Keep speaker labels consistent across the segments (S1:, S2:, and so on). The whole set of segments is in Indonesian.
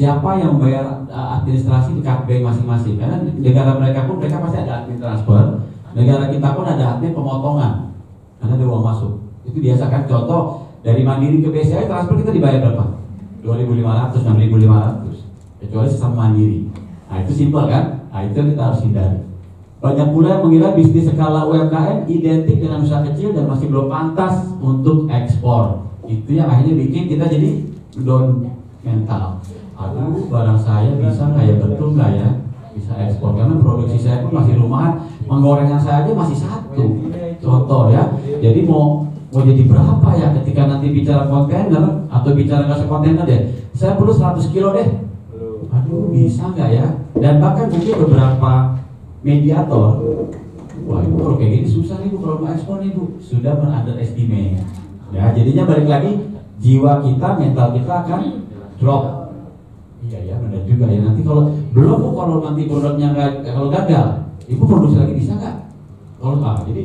S1: siapa yang membayar administrasi di KBI masing-masing? Karena di negara mereka pun mereka pasti ada admin transfer, negara kita pun ada admin pemotongan karena ada uang masuk. Itu biasa kan, contoh dari Mandiri ke BCA transfer kita dibayar berapa? 2.500, 6.500, kecuali sesama Mandiri. Nah itu simpel kan? Nah itu kita harus hindari. Banyak pula yang mengira bisnis skala UMKM identik dengan usaha kecil dan masih belum pantas untuk ekspor. Itu yang akhirnya bikin kita jadi down mental. Aduh, barang saya bisa nggak ya, betul nggak ya bisa ekspor? Karena produksi saya pun masih rumahan, penggorengan saya aja masih satu. Contoh ya, jadi mau jadi berapa ya ketika nanti bicara kontainer atau bicara nggak sekontainer deh? Saya perlu 100 kilo deh. Aduh, bisa nggak ya? Dan bahkan mungkin beberapa mediator, wah ibu kalau kayak gini susah nih bu kalau mau ekspor nih bu, sudah underestimate. Ya jadinya balik lagi jiwa kita, mental kita akan drop. Iya ya benar juga ya, nanti kalau belum bu kalau nanti produknya nggak, kalau gagal, ibu produksi lagi bisa nggak? Kalau jadi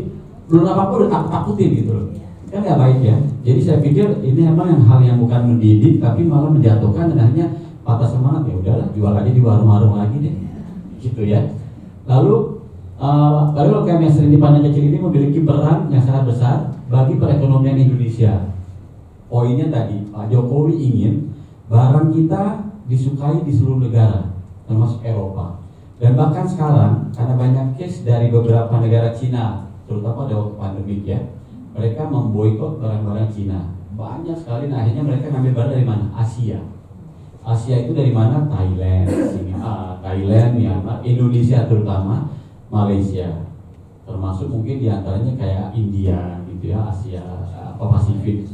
S1: belum apa-apa udah takut-takutin gitu loh, kan nggak baik ya. Jadi saya pikir ini emang yang hal yang bukan mendidik tapi malah menjatuhkan dan akhirnya patah semangat. Ya udahlah jual aja di warung-warung lagi deh, gitu ya. Lalu UMKM yang sering dipandang kecil ini memiliki peran yang sangat besar bagi perekonomian Indonesia. Poinnya tadi, Pak Jokowi ingin barang kita disukai di seluruh negara, termasuk Eropa. Dan bahkan sekarang, karena banyak case dari beberapa negara Cina, terutama pada waktu pandemik ya, mereka memboikot barang-barang Cina. Banyak sekali, nah akhirnya mereka ngambil barang dari mana? Asia. Asia itu dari mana? Thailand, Thailand, Myanmar, Indonesia terutama, Malaysia, termasuk mungkin diantaranya kayak India, gitu ya, Asia, Pasifik.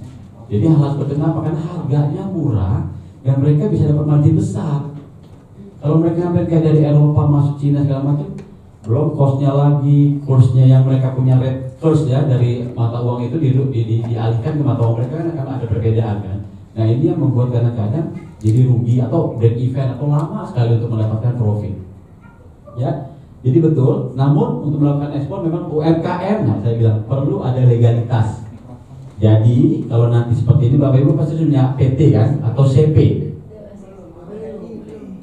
S1: Jadi hal seperti apa? Karena harganya murah dan mereka bisa dapat margin besar. Kalau mereka ngambil kayak dari Eropa masuk Cina segala macam, belum costnya lagi, kursnya yang mereka punya rate kurs ya dari mata uang itu dialihkan ke mata uang mereka kan akan ada perbedaan kan. Nah ini yang membuat kadang-kadang jadi rugi atau break even atau lama sekali untuk mendapatkan profit. Ya, jadi betul. Namun untuk melakukan ekspor memang UMKM, nah saya bilang perlu ada legalitas. Jadi kalau nanti seperti ini Bapak Ibu pasti punya PT kan atau CP.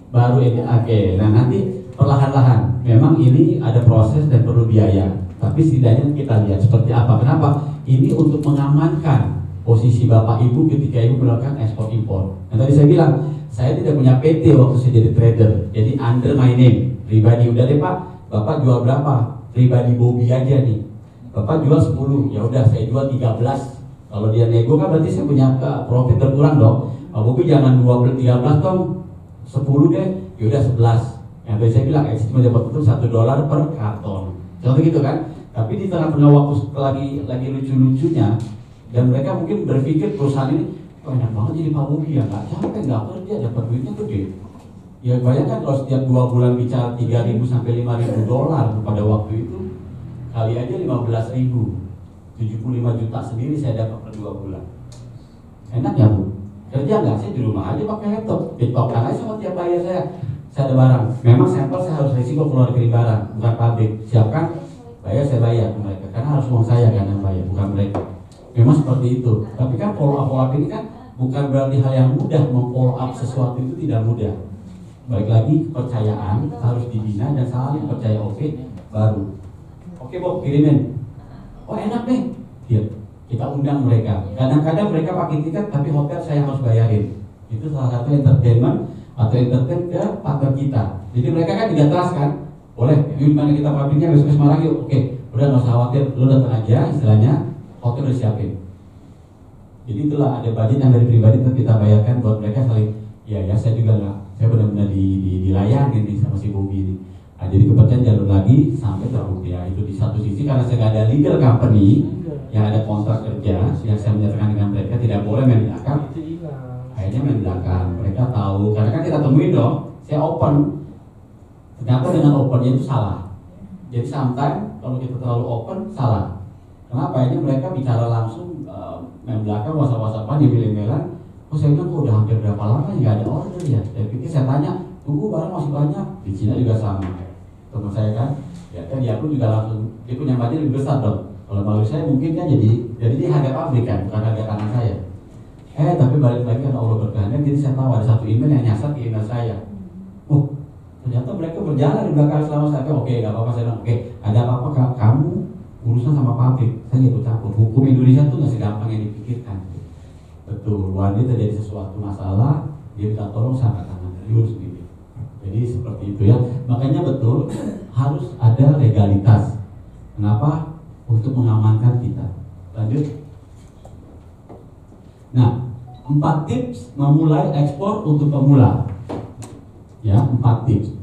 S1: Baru ini, oke. Nah nanti perlahan-lahan. Memang ini ada proses dan perlu biaya. Tapi setidaknya kita lihat seperti apa. Kenapa? Ini untuk mengamankan posisi Bapak Ibu ketika Ibu melakukan ekspor impor. Nah tadi saya bilang, saya tidak punya PT waktu saya jadi trader. Jadi under my name, pribadi. Udah deh Pak, Bapak jual berapa? Pribadi Bobby aja nih. Bapak jual 10, ya udah saya jual 13. Kalau dia nego kan berarti saya punya profit berkurang dong. Pak Bobby jangan 12, 13 dong, 10 deh, ya udah 11. Yang tadi saya bilang, cuma dapat itu $1 per karton. Contoh gitu kan. Tapi di tengah-tengah waktu lagi lucu-lucunya, dan mereka mungkin berpikir perusahaan ini banyak banget jadi Pak Bobby ya, nggak capek, nggak kerja, dapat duitnya gede. Ya bayangkan kalau setiap 2 bulan bicara 3.000 sampai $5.000 pada waktu itu, kali aja 15.000, 75 juta sendiri saya dapat per 2 bulan. Enak ya Bu? Kerja nggak? Saya di rumah aja pakai laptop, tiktokan aja sama tiap bayar saya ada barang. Memang sampel saya harus risiko keluar kirim barang, bukan pabrik. Siapkan, bayar saya bayar ke mereka, karena harus uang saya kan yang bayar, bukan mereka. Memang seperti itu. Tapi kan follow up ini kan bukan berarti hal yang mudah. Memfollow up sesuatu itu tidak mudah. Balik lagi kepercayaan harus dibina dan saling percaya. Oke, baru. Oke Bob, kirimin. Oh enak deh. Ya, kita undang mereka. Kadang-kadang mereka pakai tiket tapi hotel saya harus bayarin. Itu salah satu entertainment atau entertain ke partner kita. Jadi mereka kan tidak trust kan. Boleh, yuk mana kita pabriknya besok Semarang yuk. Oke, udah nggak usah khawatir, lu datang aja istilahnya. Hotel udah siapin. Jadi itulah ada budget yang dari pribadi itu kita bayarkan buat mereka saling. Ya saya juga nggak, saya benar-benar dilayani nih sama si Bobby ini. Nah, jadi kepercayaan jalur lagi sampai terbukti ya. Itu di satu sisi karena saya nggak ada legal company yang ada kontrak kerja yang saya menyatakan dengan mereka tidak boleh main belakang. Akhirnya main belakang. Mereka tahu karena kan kita temuin dong. Saya open. Ternyata dengan opennya itu salah. Jadi sometimes kalau kita terlalu open salah. Kenapa? Ini mereka bicara langsung main belakang, whatsapp-whatsappan, email-emailan. Oh saya bilang kok udah hampir berapa lama nggak ada order ya? Saya pikir saya tanya, tunggu barang masih banyak. Di Cina juga sama. Teman saya kan, ya kan dia pun juga langsung dia punya budget lebih besar dong. Kalau malu saya mungkin kan jadi dia harga pabrik kan, bukan harga tangan saya. Tapi balik lagi karena Allah berkehendak, jadi saya tahu ada satu email yang nyasar ke email saya. Ternyata mereka berjalan di belakang selama saya. Oke, nggak apa-apa, saya bilang, oke, ada apa-apa kamu urusan sama pabrik, saya ikut campur. Hukum Indonesia tuh nggak segampang yang dipikirkan. Betul, wanita terjadi sesuatu masalah, dia minta tolong saya angkat tangan, diurus sendiri. Jadi seperti itu ya. Makanya betul harus ada legalitas. Kenapa? Untuk mengamankan kita. Lanjut. Nah, 4 tips memulai ekspor untuk pemula. Ya, 4 tips.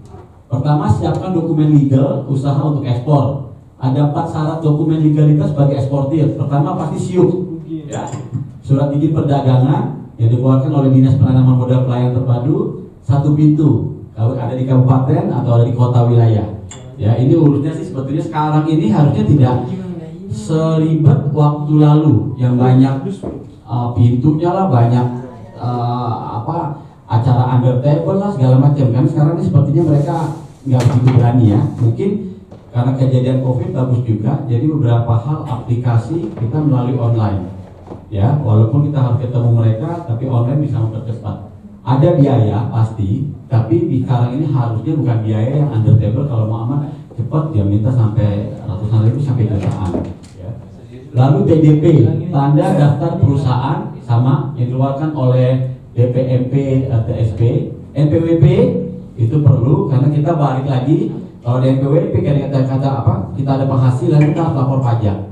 S1: Pertama, siapkan dokumen legal usaha untuk ekspor. Ada 4 syarat dokumen legalitas bagi eksportir. Pertama, pasti SIUP. Ya. Surat izin perdagangan yang dikeluarkan oleh Dinas Penanaman Modal Pelayanan Terpadu, 1 pintu. Kalau ada di kabupaten atau ada di kota wilayah. Ya, ini urusnya sih sebetulnya sekarang ini harusnya tidak seribet waktu lalu yang banyak pintunya lah, banyak acara under table lah segala macam kan. Sekarang ini sepertinya mereka nggak begitu berani ya. Mungkin karena kejadian COVID bagus juga, jadi beberapa hal aplikasi kita melalui online. Ya, walaupun kita harus ketemu mereka, tapi online bisa mempercepat. Ada biaya pasti, tapi di sekarang ini harusnya bukan biaya yang under table. Kalau mau aman cepat dia minta sampai ratusan ribu sampai jutaan. Ya. Lalu TDP, tanda daftar perusahaan sama yang dikeluarkan oleh DPMP, TSP, NPWP itu perlu karena kita balik lagi kalau di NPWP kata apa? Kita ada penghasilan kita harus lapor pajak.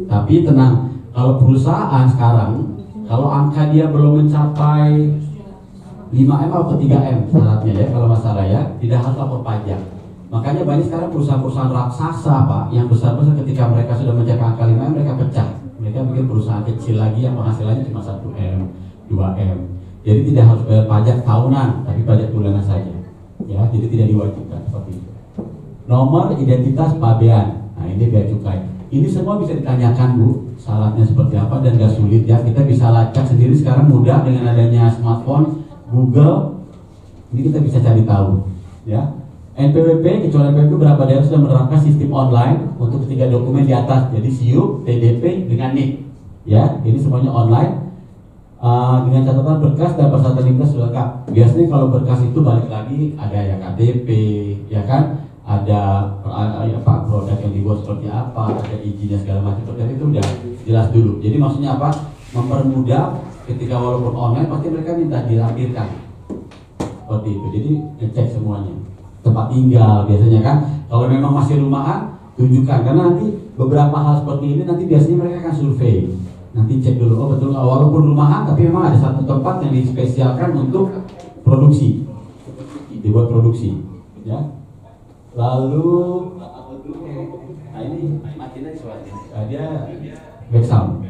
S1: Tapi tenang, kalau perusahaan sekarang kalau angka dia belum mencapai 5M atau 3M syaratnya ya kalau masalah ya, tidak harus lapor pajak. Makanya banyak sekarang perusahaan-perusahaan raksasa Pak yang besar-besar ketika mereka sudah mencapai angka 5M mereka pecah. Mereka bikin perusahaan kecil lagi yang penghasilannya cuma 1M, 2M. Jadi tidak harus bayar pajak tahunan, tapi pajak bulanan saja. Ya, jadi tidak diwajibkan seperti itu. Nomor identitas pabean. Nah, ini bea cukai. Ini semua bisa ditanyakan Bu, syaratnya seperti apa dan gak sulit ya. Kita bisa lacak sendiri sekarang mudah dengan adanya smartphone, Google. Ini kita bisa cari tahu. Ya. NPWP, kecuali NPWP beberapa daerah sudah menerapkan sistem online untuk ketiga dokumen di atas. Jadi SIUP, TDP dengan NIK. Ya, ini semuanya online. Dengan catatan berkas dan persyaratan lintas sudah lengkap. Biasanya kalau berkas itu balik lagi ada ya KTP, ya kan, ada produk yang dibuat seperti apa, ada izinnya segala macam. Seperti itu udah jelas dulu. Jadi maksudnya apa? Mempermudah ketika walaupun online pasti mereka minta dilampirkan seperti itu. Jadi ngecek semuanya. Tempat tinggal biasanya kan. Kalau memang masih rumahan tunjukkan karena nanti beberapa hal seperti ini nanti biasanya mereka akan survei. Nanti cek dulu, oh betul walaupun rumahan tapi memang ada satu tempat yang dispesialkan untuk produksi, dibuat produksi, ya. Lalu, nah ini makinnya suaranya, dia back sound.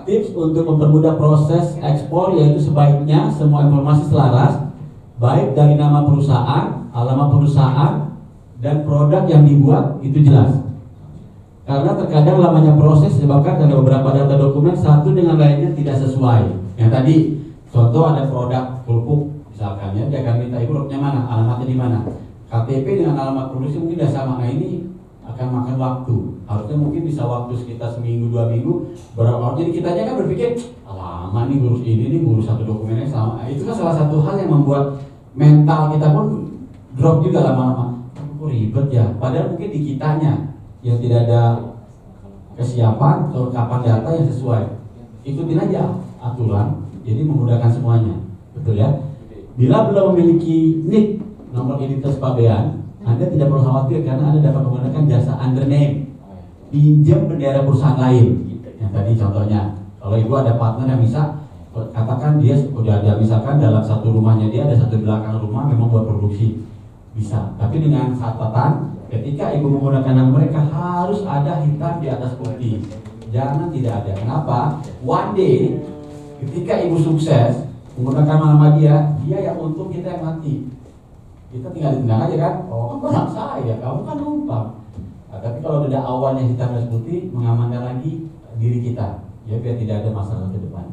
S1: Tips untuk mempermudah proses ekspor yaitu sebaiknya semua informasi selaras, baik dari nama perusahaan, alamat perusahaan, dan produk yang dibuat itu jelas. Karena terkadang lamanya proses disebabkan karena beberapa data dokumen satu dengan lainnya tidak sesuai. Yang tadi contoh ada produk kerupuk misalkan ya, dia akan minta produknya mana, alamatnya di mana. KTP dengan alamat produksi mungkin tidak sama. Nah ini akan makan waktu. Harusnya mungkin bisa waktu sekitar seminggu 2 minggu. Jadi kita aja kan berpikir, lama nih ngurus ini nih ngurus satu dokumennya sama. Nah, itu kan salah satu hal yang membuat mental kita pun drop juga lama-lama. Kok ribet ya. Padahal mungkin di kitanya yang tidak ada kesiapan, kelengkapan data yang sesuai. Ikutin aja aturan, jadi memudahkan semuanya. Betul ya? Bila belum memiliki NIK, nomor identitas pabean, Anda tidak perlu khawatir karena Anda dapat menggunakan jasa under name, pinjam bendera perusahaan lain. Yang tadi contohnya, kalau Ibu ada partner yang bisa, katakan dia sudah ada misalkan dalam satu rumahnya dia ada satu belakang rumah memang buat produksi, bisa. Tapi dengan catatan ketika Ibu menggunakan nama mereka harus ada hitam di atas putih. Jangan tidak ada. Kenapa? One day ketika Ibu sukses menggunakan nama dia yang untung, kita yang mati. Kita tinggal ditendang aja kan. Oh kan barang saya, kamu kan numpang. Nah, tapi kalau ada awalnya hitam dan putih, mengamankan lagi diri kita. Ya biar tidak ada masalah ke depan.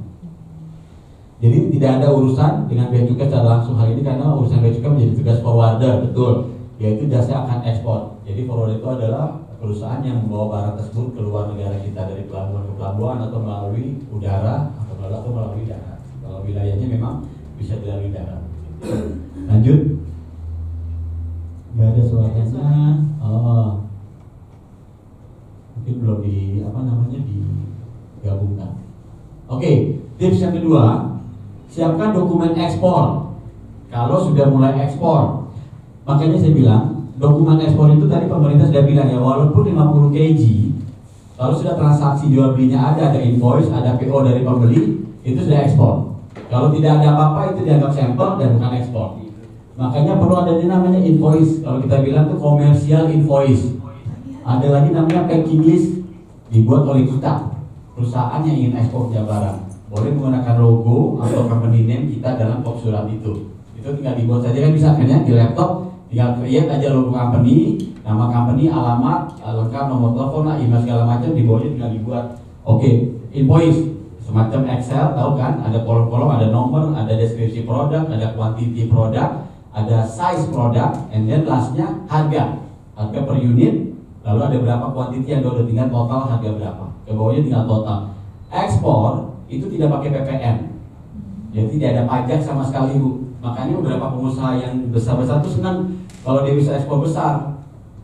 S1: Jadi tidak ada urusan dengan bea cukai secara langsung hal ini karena urusan bea cukai menjadi tugas forwarder, betul. Yaitu jasa akan ekspor. Jadi forwarder itu adalah perusahaan yang membawa barang tersebut keluar negara kita dari pelabuhan ke pelabuhan atau melalui udara atau melalui darat. Kalau wilayahnya memang bisa melalui darat. Lanjut. Nggak ada suaranya. Oh, mungkin belum digabungkan. Oke, tips yang kedua, siapkan dokumen ekspor. Kalau sudah mulai ekspor, makanya saya bilang dokumen ekspor itu tadi pemerintah sudah bilang ya, walaupun 50 kg, kalau sudah transaksi jual belinya ada invoice, ada PO dari pembeli, itu sudah ekspor. Kalau tidak ada apa-apa itu dianggap sampel dan bukan ekspor. Makanya perlu ada namanya invoice. Kalau kita bilang itu commercial invoice. Ada lagi namanya packing list, dibuat oleh kita, perusahaan yang ingin ekspor barang. Boleh menggunakan logo atau company name kita dalam box surat itu. Itu tinggal dibuat saja kan bisa kan ya, di laptop tinggal create aja logo company, nama company, alamat, lengkap, nomor telepon, email segala macam, di bawahnya tinggal dibuat. Oke, invoice semacam Excel, tahu kan? Ada kolom-kolom, ada nomor, ada deskripsi produk, ada quantity produk, ada size produk, and then lastnya harga per unit, lalu ada berapa quantity yang udah tinggal total harga berapa. Ke bawahnya tinggal total. Ekspor itu tidak pakai PPN, jadi tidak ada pajak sama sekali, Bu. Makanya beberapa pengusaha yang besar-besar itu senang kalau dia bisa ekspor besar,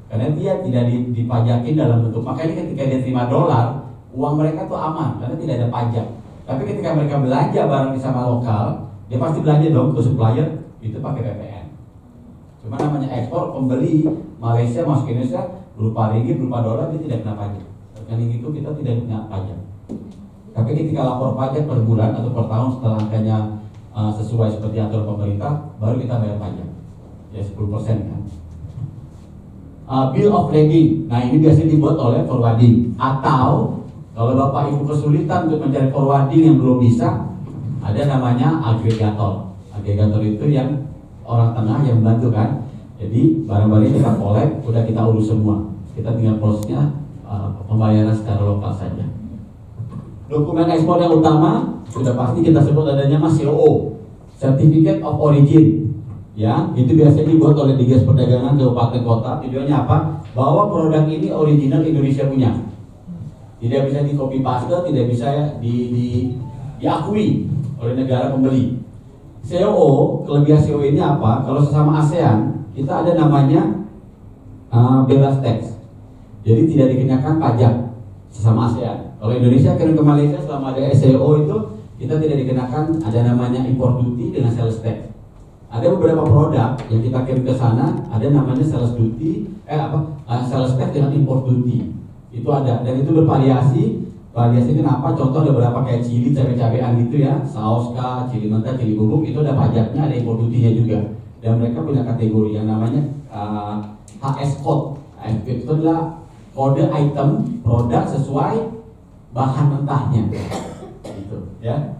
S1: karena dia tidak dipajakin dalam bentuk. Makanya ketika dia terima dolar, uang mereka tuh aman karena tidak ada pajak. Tapi ketika mereka belanja barang di sama lokal, dia pasti belanja dong ke supplier, itu pakai PPN. Cuma namanya ekspor, pembeli Malaysia masuk ke Indonesia berupa ringgit, berupa dolar, dia tidak kena pajak. Rekening itu kita tidak kena pajak. Tapi ketika lapor pajak per bulan atau per tahun setelah angkanya sesuai seperti aturan pemerintah, baru kita bayar pajak. Ya 10% kan. Bill of lading. Nah ini biasanya dibuat oleh forwarding. Atau kalau Bapak Ibu kesulitan untuk mencari forwarding yang belum bisa, ada namanya agregator. Agregator itu yang orang tengah yang membantu kan. Jadi barang-barang kita collect, udah kita urus semua. Kita tinggal prosesnya pembayaran secara lokal saja. Dokumen ekspor yang utama sudah pasti kita sebut adanya COO, Certificate of Origin. Ya, itu biasanya dibuat oleh Dinas Perdagangan kabupaten kota. Tujuannya apa? Bahwa produk ini original Indonesia punya. Tidak bisa di copy paste, tidak bisa diakui oleh negara pembeli. COO, kelebihan COO ini apa? Kalau sesama ASEAN, kita ada namanya bebas tax. Jadi tidak dikenakan pajak sesama ASEAN. Kalau Indonesia kirim ke Malaysia selama ada SCO itu kita tidak dikenakan, ada namanya import duty dengan sales tax. Ada beberapa produk yang kita kirim ke sana ada namanya sales duty, sales tax dengan import duty. Itu ada dan itu bervariasi. Variasi kenapa? Contoh ada beberapa kayak chili, cabai-cabean gitu ya, saus kah, chili mentah, chili bubuk, itu ada pajaknya, ada import duty-nya juga. Dan mereka punya kategori yang namanya HS code. HS itu adalah kode item produk sesuai bahan mentahnya, gitu, ya.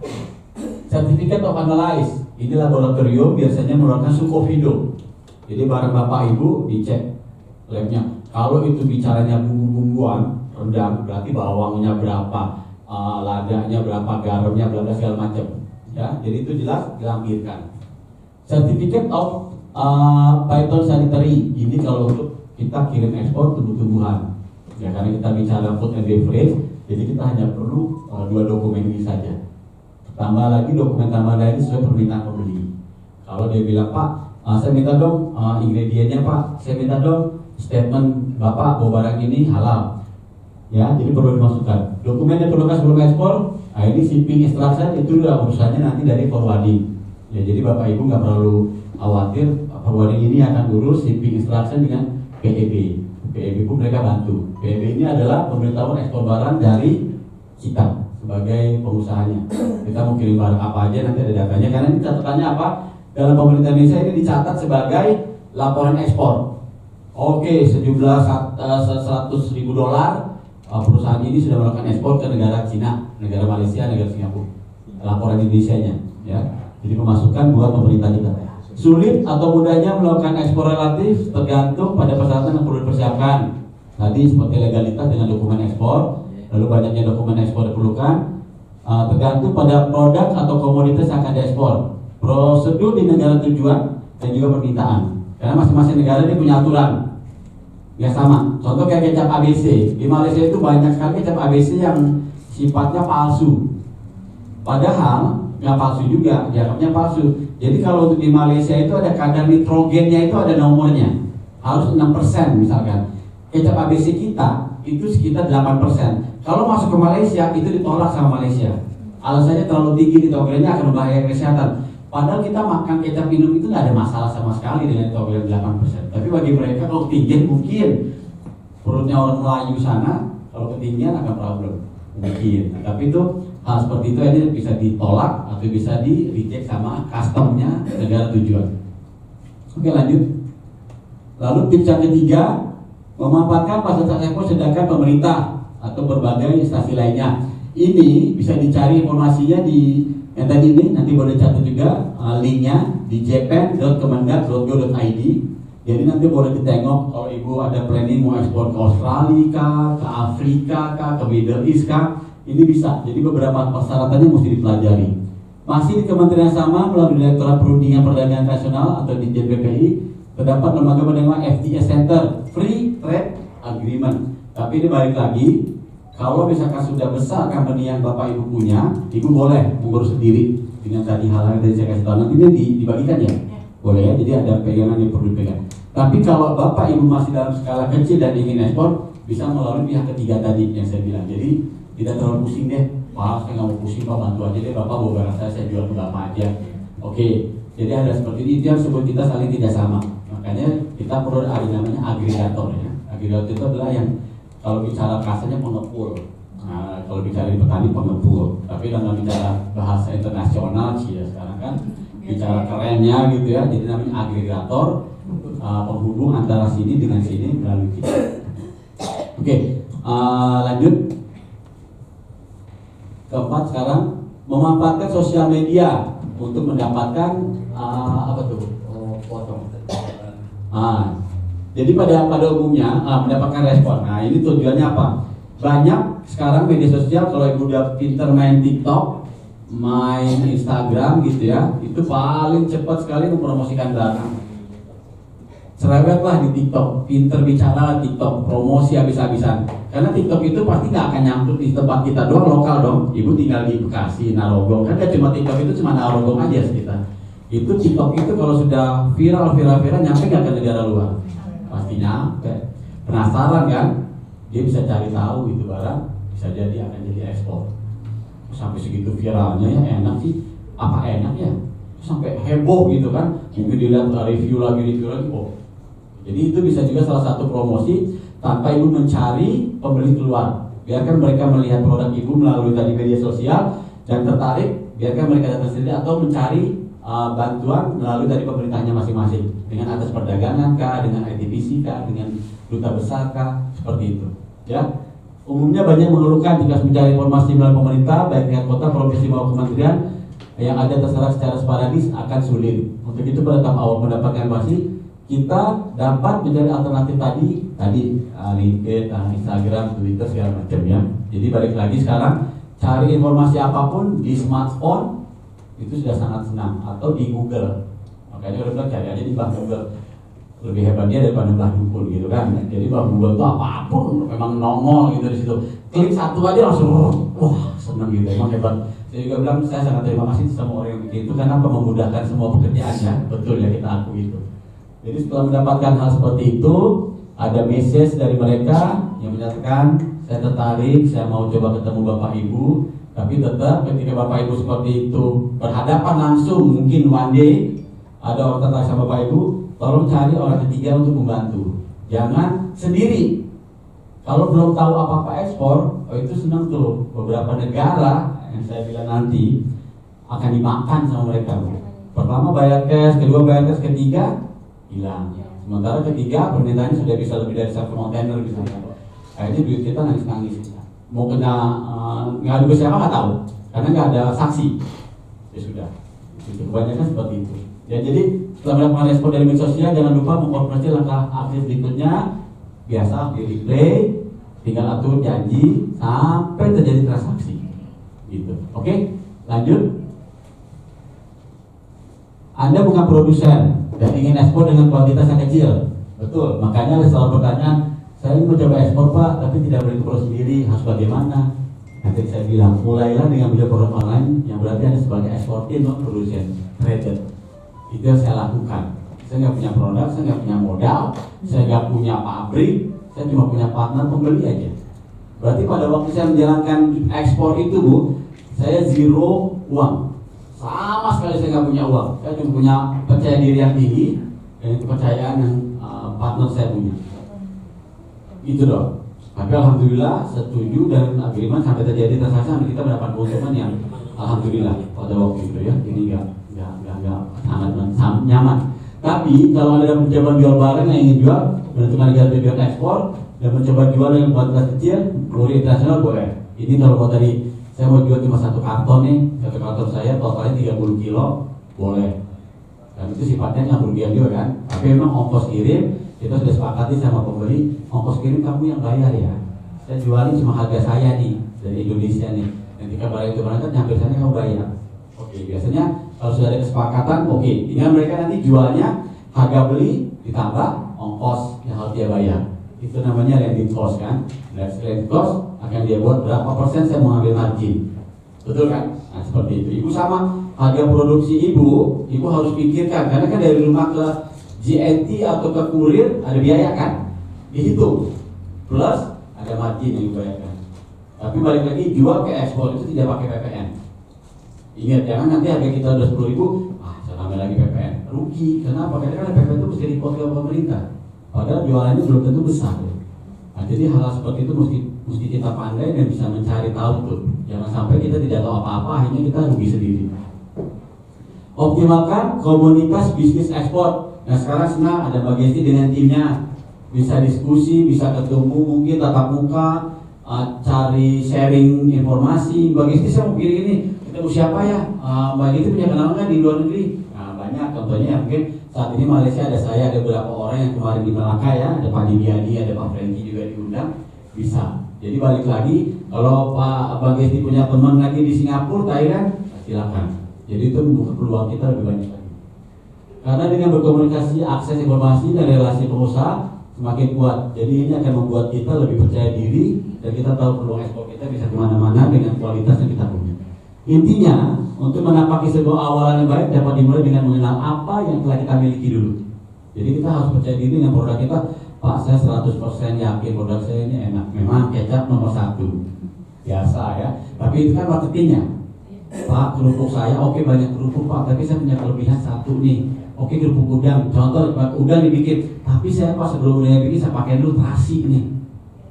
S1: Sertifikat of analyze, ini laboratorium biasanya mengeluarkan sukovido. Jadi barang Bapak Ibu dicek labnya. Kalau itu bicaranya bumbu-bumbuan rendang, berarti bawangnya berapa, ladanya berapa, garamnya berapa segala macam. Ya, jadi itu jelas dilampirkan. Certificate of phytosanitary, ini kalau untuk kita kirim ekspor tumbuh-tumbuhan. Ya, karena kita bicara food and beverage, jadi kita hanya perlu 2 dokumen ini saja. Tambah lagi dokumen tambahan lain sesuai permintaan pembeli. Kalau dia bilang, Pak, saya minta dong ingredientnya Pak, saya minta dong statement Bapak bahwa barang ini halal. Ya, jadi perlu dimasukkan. Dokumen yang perlu sebelum ekspor, ini shipping instruction itu udah urusannya nanti dari forwarding. Ya, jadi Bapak Ibu nggak perlu khawatir, forwarding ini akan urus shipping instruction dengan PEB. PEB pun mereka bantu. PEB ini adalah pemberitahuan ekspor barang dari kita sebagai pengusahanya. Kita mau kirim barang apa aja nanti ada datanya. Karena ini catatannya apa? Dalam pemerintah Indonesia ini dicatat sebagai laporan ekspor. Oke, sejumlah $100.000 perusahaan ini sudah melakukan ekspor ke negara Cina, negara Malaysia, negara Singapura. Laporan Indonesianya, ya. Jadi pemasukan buat pemerintah kita. Sulit atau mudahnya melakukan ekspor relatif tergantung pada persyaratan yang perlu dipersiapkan. Tadi seperti legalitas dengan dokumen ekspor, lalu banyaknya dokumen ekspor diperlukan, tergantung pada produk atau komoditas yang akan diekspor, prosedur di negara tujuan dan juga permintaan. Karena masing-masing negara ini punya aturan. nggak sama. Contoh kayak kecap ABC. Di Malaysia itu banyak sekali kecap ABC yang sifatnya palsu. Padahal nggak palsu juga, dianggapnya palsu. Jadi kalau untuk di Malaysia itu ada kadar nitrogennya itu ada nomornya, harus 6% misalkan. Kecap ABC kita itu sekitar 8%. Kalau masuk ke Malaysia itu ditolak sama Malaysia. Alasannya terlalu tinggi, nitrogennya akan membahayakan kesehatan. Padahal kita makan kecap minum itu nggak ada masalah sama sekali dengan nitrogen 8%. Tapi bagi mereka kalau ketinggian mungkin perutnya orang Melayu sana, kalau ketinggian akan problem mungkin. Nah, tapi itu hal seperti itu aja bisa ditolak atau bisa di reject sama customnya negara tujuan. Oke, lanjut. Lalu tips yang ketiga, memanfaatkan fasilitas ekspor sedangkan pemerintah atau berbagai instansi lainnya. Ini bisa dicari informasinya di yang tadi ini, nanti boleh catat juga linknya di japan.kemendak.go.id. Jadi nanti boleh ditengok kalau ibu ada planning mau ekspor ke Australia kah, ke Afrika kah, ke Middle East kah, ini bisa. Jadi beberapa persyaratannya mesti dipelajari. Masih di kementerian sama melalui Direktorat Perundingan Perdagangan Nasional atau di JPPI terdapat lembaga bernama FTA Center, Free Trade Agreement. Tapi ini balik lagi, kalau misalkan sudah besar company yang bapak ibu punya, ibu boleh mengurus sendiri dengan tadi hal yang tadi saya kasih tahu. Nanti ini dibagikan ya, boleh ya. Jadi ada pegangan yang perlu dipegang. Tapi kalau bapak ibu masih dalam skala kecil dan ingin ekspor, bisa melalui pihak ketiga tadi yang saya bilang. Jadi tidak terlalu pusing deh. Wah, saya nggak mau pusing, pak, bantu aja deh bapak, bawa barang saya jual ke bapak aja. Oke, jadi ada seperti ini. Itu yang sebut kita saling tidak sama. Makanya kita perlu ada namanya agregator ya. Agregator itu adalah yang kalau bicara kasarnya pengepul. Nah, kalau bicara di petani pengepul. Tapi dalam bicara bahasa internasional sih ya sekarang kan bicara kerennya gitu ya. Jadi namanya agregator, penghubung antara sini dengan sini melalui kita. Oke, lanjut. Keempat sekarang memanfaatkan sosial media untuk mendapatkan apa tuh? Jadi pada umumnya mendapatkan respon. Nah, ini tujuannya apa? Banyak sekarang media sosial, kalau ibu udah pinter main TikTok, main Instagram gitu ya, itu paling cepat sekali mempromosikan barang. Cerewet lah di TikTok, pinter bicara TikTok, promosi habis-habisan. Karena TikTok itu pasti nggak akan nyangkut di tempat kita doang, lokal dong. Ibu tinggal di Bekasi, Narogong, kan gak cuma TikTok itu cuma Narogong aja kita. Itu TikTok itu kalau sudah viral nyampe nggak ke negara luar? Pasti nyampe. Penasaran kan? Dia bisa cari tahu itu barang, bisa jadi akan jadi ekspor. Sampai segitu viralnya ya, enak sih. Apa enak ya? Sampai heboh gitu kan? Mungkin dilihat review lagi. Oh. Jadi itu bisa juga salah satu promosi tanpa ibu mencari pembeli keluar. Biarkan mereka melihat produk ibu melalui tadi media sosial dan tertarik. Biarkan mereka datang sendiri atau mencari bantuan melalui dari pemerintahnya masing-masing, dengan atas perdagangan kah, dengan ITBC kah, dengan duta besar kah, seperti itu ya. Umumnya banyak mengeluhkan jika mencari informasi melalui pemerintah baik tingkat kota, provinsi maupun kementerian yang ada terserah secara sporadis akan sulit. Untuk itu pada tahap awal mendapatkan informasi, kita dapat mencari alternatif tadi LinkedIn, Instagram, Twitter segala macam ya. Jadi balik lagi sekarang cari informasi apapun di smartphone itu sudah sangat senang, atau di Google. Makanya udah bilang cari aja di Mbah Google, lebih hebat dia daripada Mbah Dukun gitu kan. Jadi Mbah Google itu apapun memang nongol gitu di situ. Klik satu aja langsung wah senang gitu, emang hebat. Saya juga bilang saya sangat terima kasih sama orang yang bikin itu karena memudahkan semua pekerjaannya. Betul ya, kita akui itu. Jadi setelah mendapatkan hal seperti itu, ada message dari mereka yang menyatakan saya tertarik, saya mau coba ketemu Bapak Ibu. Tapi tetap ketika Bapak Ibu seperti itu berhadapan langsung, mungkin one day ada orang tertarik sama Bapak Ibu, tolong cari orang ketiga untuk membantu. Jangan sendiri. Kalau belum tahu apa-apa ekspor, itu senang tuh. Beberapa negara yang saya bilang nanti akan dimakan sama mereka. Pertama bayar cash, kedua bayar cash, ketiga hilang. Sementara ketiga permintaannya sudah bisa lebih dari 1 kontainer misalnya. Kayaknya duit kita nangis-nangis. Mau kena ngadu ke siapa nggak tahu, karena nggak ada saksi. Ya sudah, itu kebanyakan seperti itu. Ya jadi setelah mendapatkan respon dari media sosial, jangan lupa mengkoordinasi langkah aktif berikutnya. Biasa di replay, tinggal atur janji sampai terjadi transaksi. Gitu. Oke, lanjut. Anda bukan produsen dan ingin ekspor dengan kuantitas yang kecil, betul. Makanya ada selalu pertanyaan, saya ingin mencoba ekspor Pak, tapi tidak boleh ekspor sendiri, harus bagaimana? Nanti saya bilang, mulailah dengan menjual produk online yang berarti Anda sebagai eksportir, not producer, trader. Itu yang saya lakukan. Saya nggak punya produk, saya nggak punya modal, saya nggak punya pabrik, saya cuma punya partner pembeli aja. Berarti pada waktu saya menjalankan ekspor itu Bu, saya zero uang. Sama sekali saya nggak punya uang. Saya cuma punya percaya diri yang tinggi dan kepercayaan yang partner saya punya. Itu dong. Tapi alhamdulillah setuju dan agreement sampai terjadi transaksi, kita mendapat keuntungan yang alhamdulillah pada waktu itu ya. Ini nggak sangat nyaman. Tapi kalau Anda mencoba jual barang yang ingin jual, menentukan negara tujuan ekspor dan mencoba jual yang kuantitas kecil, kurir internasional boleh. Ini kalau mau tadi saya mau jual cuma satu karton nih, satu karton saya totalnya 30 kilo, boleh. Dan itu sifatnya nggak merugikan juga kan. Tapi memang ongkos kirim kita sudah sepakati sama pembeli, ongkos kirim kamu yang bayar ya. Saya jualin cuma harga saya nih dari Indonesia nih. Ketika barang itu berangkat nyampe sana kamu bayar. Oke, biasanya kalau sudah ada kesepakatan, oke. Tinggal mereka nanti jualnya harga beli ditambah ongkos yang harus dia bayar. Itu namanya landing cost kan. Dan landing cost akan dia buat berapa persen saya mau ambil margin. Betul kan? Nah seperti itu. Ibu sama harga produksi ibu harus pikirkan karena kan dari rumah ke GNT atau ke kurir ada biaya kan? Dihitung. Plus ada margin yang dibayarkan. Tapi balik lagi jual ke ekspor itu tidak pakai PPN. Ingat jangan nanti harga kita udah 10.000, saya tambah lagi PPN. Rugi. Kenapa? Karena kan PPN itu mesti dipotong oleh pemerintah. Padahal jualannya belum tentu besar. Nah, jadi hal seperti itu mesti kita pandai dan bisa mencari tahu tuh. Jangan sampai kita tidak tahu apa-apa, akhirnya kita rugi sendiri. Optimalkan komunitas bisnis ekspor. Nah sekarang senang ada Mbak Gesti dengan timnya, bisa diskusi, bisa ketemu mungkin tatap muka, cari sharing informasi. Mbak Gesti saya mau pilih ini, ketemu siapa ya? Mbak Gesti punya kenalan nggak di luar negeri? Nah banyak, contohnya mungkin saat ini Malaysia ada saya, ada beberapa orang yang kemarin di Melaka ya, ada Pak Dibiadi, ada Pak Franky juga diundang, bisa. Jadi balik lagi, kalau Mbak Gesti punya teman lagi di Singapura, Thailand, silakan. Jadi itu membuka peluang kita lebih banyak lagi. Karena dengan berkomunikasi, akses informasi dan relasi pengusaha semakin kuat. Jadi ini akan membuat kita lebih percaya diri dan kita tahu peluang ekspor kita bisa kemana-mana dengan kualitas yang kita punya. Intinya, untuk menapaki sebuah awalan yang baik dapat dimulai dengan mengenal apa yang telah kita miliki dulu. Jadi kita harus percaya diri dengan produk kita. Pak, saya 100% yakin produk saya ini enak. Memang kecap nomor 1. Biasa ya. Tapi itu kan marketingnya. Pak, kerupuk saya oke banyak kerupuk Pak, tapi saya punya kelebihan satu nih. Oke kerupuk udang, contoh udang dibikin, tapi saya pas sebelum udangnya bikin saya pakai dulu terasi nih.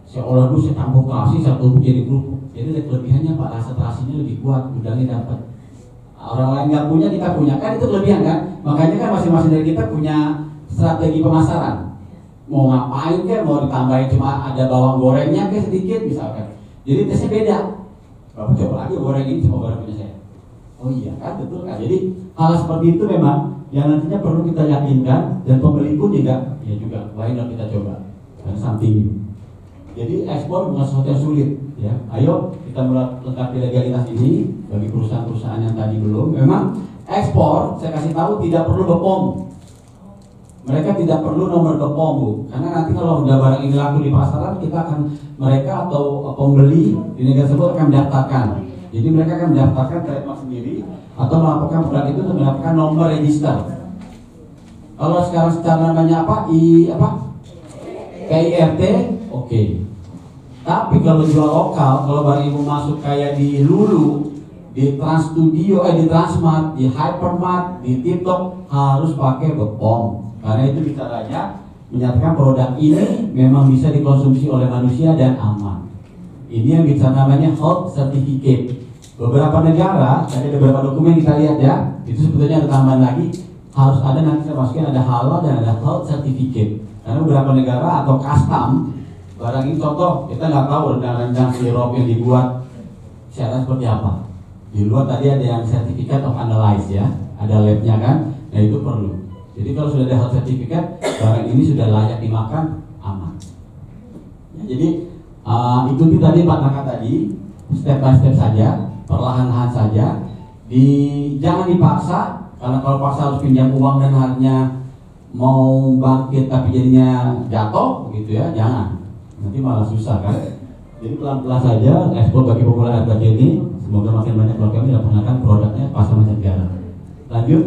S1: Saya olah dulu, saya campur terasi, saya tumbuk jadi kerupuk. Jadi ada kelebihannya Pak, rasa terasinya lebih kuat, udangnya dapat. Orang lain nggak punya, kita punya, kan itu kelebihan kan. Makanya kan masing-masing dari kita punya strategi pemasaran. Mau ngapain kan, mau ditambahin cuma ada bawang gorengnya kayak sedikit misalkan. Jadi tesnya beda. Bapak coba lagi goreng ini sama goreng punya saya. Oh iya kan, betul kan. Jadi hal seperti itu memang yang nantinya perlu kita yakinkan dan pembeli pun juga why not kita coba. Karena something new. Jadi ekspor bukan sesuatu yang sulit ya. Ayo kita melengkapi legalitas ini bagi perusahaan-perusahaan yang tadi belum. Memang ekspor saya kasih tahu tidak perlu BPOM. Mereka tidak perlu nomor BPOM Bu. Karena nanti kalau udah barang ini laku di pasaran, kita akan mereka atau pembeli di negara tersebut akan mendaftarkan. Jadi mereka akan mendaftarkan trademark sendiri atau melaporkan produk itu untuk mendapatkan nomor register. Kalau sekarang secara namanya apa? KIRT, oke. Tapi kalau jual lokal, kalau barang ibu masuk kayak di Lulu, di Trans Studio, di Transmart, di Hypermart, di TikTok harus pakai BPOM. Karena itu bicaranya menyatakan produk ini memang bisa dikonsumsi oleh manusia dan aman. Ini yang bicara namanya health certificate. Beberapa negara, ada beberapa dokumen kita lihat ya, itu sebetulnya ada tambahan lagi, harus ada nanti saya masukin ada halal dan ada health certificate. Karena beberapa negara atau custom, barang ini contoh, kita nggak tahu rendang-rendang sirup yang dibuat syaratnya seperti apa. Di luar tadi ada yang certificate of analyze ya, ada labnya kan, nah itu perlu. Jadi kalau sudah ada health certificate, barang ini sudah layak dimakan, aman. Ya, jadi ikuti tadi 4 langkah tadi, step by step saja, perlahan-lahan saja. Jangan dipaksa, karena kalau paksa harus pinjam uang dan hanya mau bangkit tapi jadinya jatuh, gitu ya, jangan. nanti malah susah kan. Jadi pelan-pelan saja ekspor bagi pemula RKJ ini, semoga makin banyak blok kami dan menggunakan produknya pasar mancanegara. Lanjut.